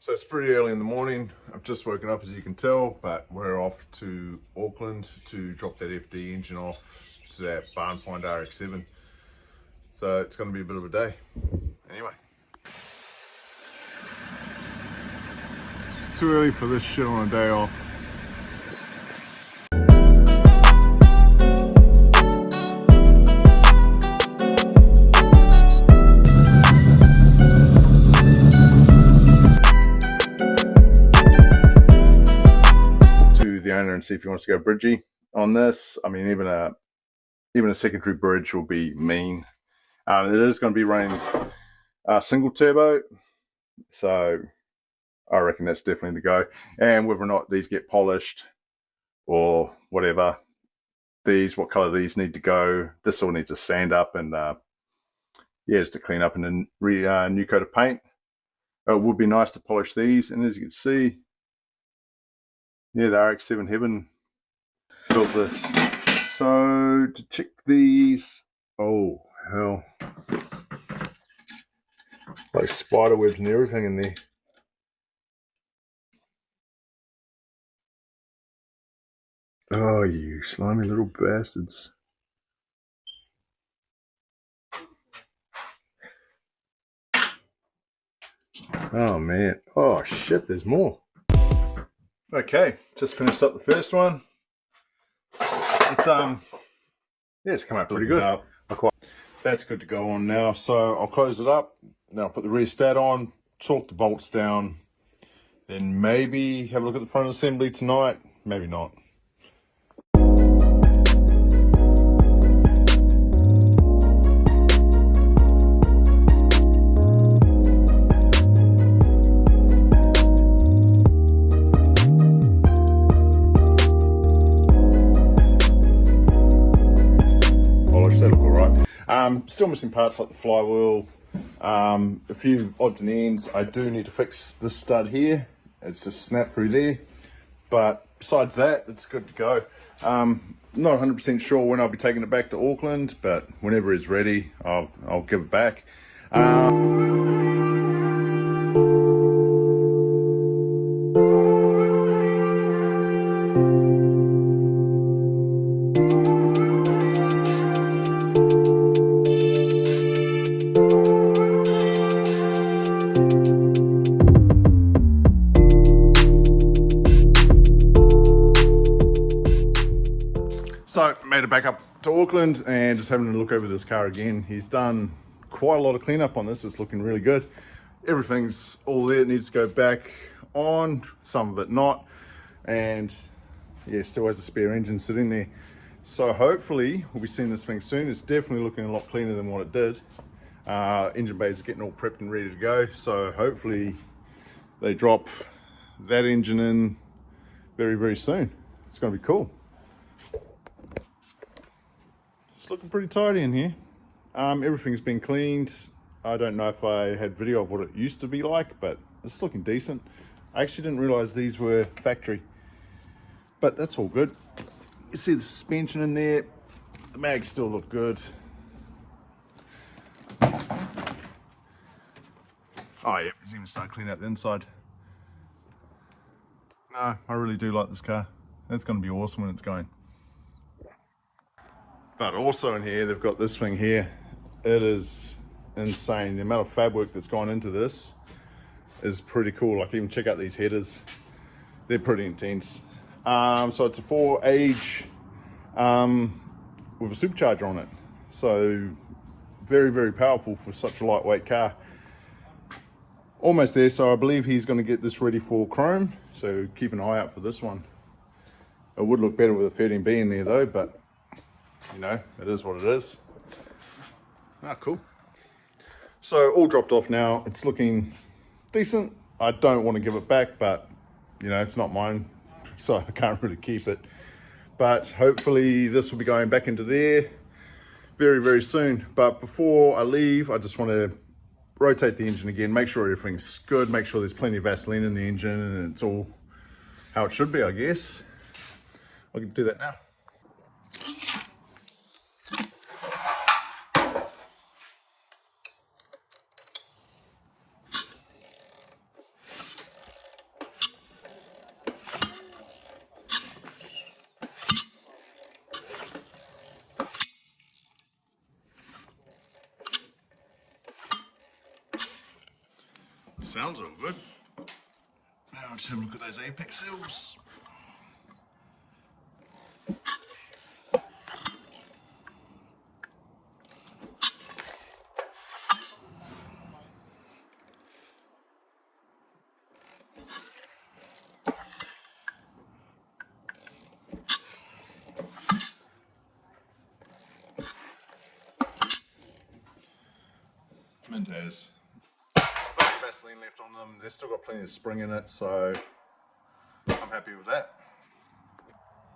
So it's pretty early in the morning. I've just woken up, as you can tell, but we're off to Auckland to drop that FD engine off to that barn find RX7. So it's going to be a bit of a day. Anyway. Too early for this shit on a day off. The owner and see if he wants to go bridgey on this. I mean, even a secondary bridge will be mean. It is going to be running single turbo, so I reckon that's definitely the go. And whether or not these get polished or whatever, what color these need to go, this all needs a sand up and just to clean up and then new coat of paint. It would be nice to polish these, and as you can see, yeah, the RX7 Heaven built this. So to check these, oh hell, like spider webs and everything in there. Oh, you slimy little bastards. Oh man, oh shit, there's more. Okay, just finished up the first one. It's yeah, it's come out pretty good. That's good to go on now. So I'll close it up. Now I'll put the rear stat on, torque the bolts down, then maybe have a look at the front assembly tonight. Maybe not. Still missing parts like the flywheel, a few odds and ends. I do need to fix this stud here. It's just snapped through there, but besides that, it's good to go. Not 100% sure when I'll be taking it back to Auckland, but whenever it's ready, I'll give it back. So made it back up to Auckland and just having a look over this car again. He's done quite a lot of cleanup on this. It's looking really good. Everything's all there. It needs to go back on, some of it not, and yeah, still has a spare engine sitting there. So hopefully we'll be seeing this thing soon. It's definitely looking a lot cleaner than what it did. Engine bays are getting all prepped and ready to go, so hopefully they drop that engine in very, very soon. It's going to be cool. It's looking pretty tidy in here. Everything's been cleaned. I don't know if I had video of what it used to be like, but it's looking decent. I actually didn't realize these were factory, but that's all good. You see the suspension in there. The mags still look good. Oh yeah, he's even started cleaning out the inside. No, I really do like this car. It's going to be awesome when it's going. But also in here, they've got this thing here. It is insane. The amount of fab work that's gone into this is pretty cool. Like, even check out these headers. They're pretty intense. So it's a 4-age with a supercharger on it. So very, very powerful for such a lightweight car. Almost there, so I believe he's going to get this ready for chrome. So keep an eye out for this one. It would look better with a 13B in there though, but you know, it is what it is. Ah, cool. So all dropped off now. It's looking decent. I don't want to give it back, but you know, it's not mine, so I can't really keep it. But hopefully this will be going back into there very, very soon. But before I leave, I just want to rotate the engine again, make sure everything's good, make sure there's plenty of Vaseline in the engine and it's all how it should be, I guess. I can do that now. sounds all good. Now let's have a look at those apex seals. Mint as. Vaseline left on them. They've still got plenty of spring in it, so I'm happy with that.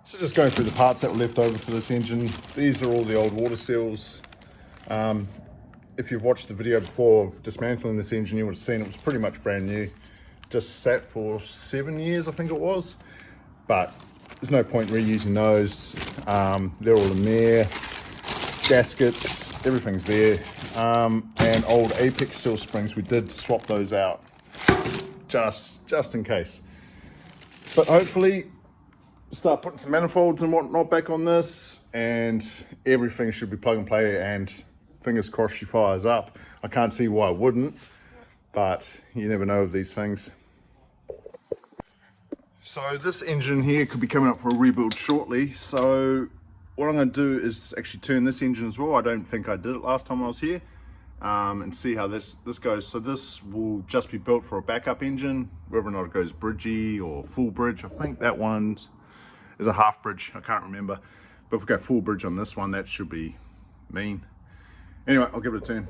So just going through the parts that were left over for this engine. These are all the old water seals. If you've watched the video before of dismantling this engine, you would have seen it was pretty much brand new. Just sat for 7 years, I think it was. But there's no point reusing those. They're all in there. Gaskets, everything's there. And old apex seal springs, we did swap those out just in case. But hopefully start putting some manifolds and whatnot back on this, and everything should be plug and play, and fingers crossed she fires up. I can't see why it wouldn't, but you never know with these things. So this engine here could be coming up for a rebuild shortly, so what I'm going to do is actually turn this engine as well. I don't think I did it last time I was here, and see how this goes. So this will just be built for a backup engine, whether or not it goes bridgey or full bridge. I think that one is a half bridge, I can't remember. But if we go full bridge on this one, that should be mean. Anyway, I'll give it a turn.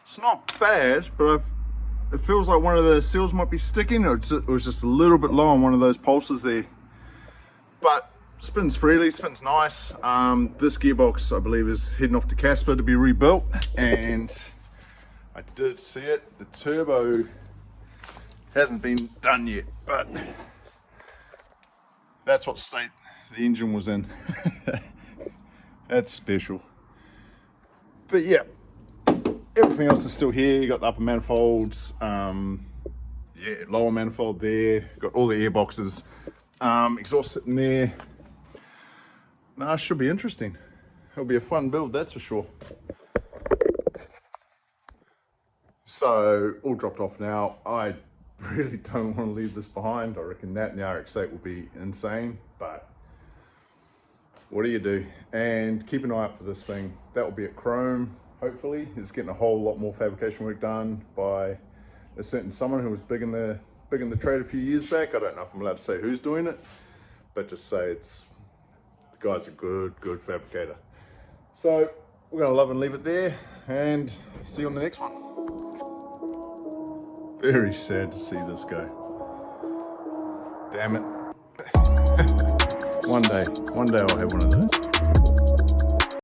It's not bad, but it feels like one of the seals might be sticking, or it was just a little bit low on one of those pulses there. But spins freely, spins nice. This gearbox, I believe, is heading off to Casper to be rebuilt, and I did see it. The turbo hasn't been done yet, but that's what state the engine was in. That's special. But yeah, everything else is still here. You got the upper manifolds, yeah, lower manifold there. Got all the airboxes, exhaust sitting there. Nah, should be interesting. It'll be a fun build, that's for sure. So all dropped off now. I really don't want to leave this behind. I reckon that in the RX-8 will be insane, but what do you do? And keep an eye out for this thing. That will be at Chrome. Hopefully, it's getting a whole lot more fabrication work done by a certain someone who was big in the trade a few years back. I don't know if I'm allowed to say who's doing it, but just say the guy's a good fabricator. So we're gonna love and leave it there, and see you on the next one. Very sad to see this go. Damn it. One day I'll have one of those.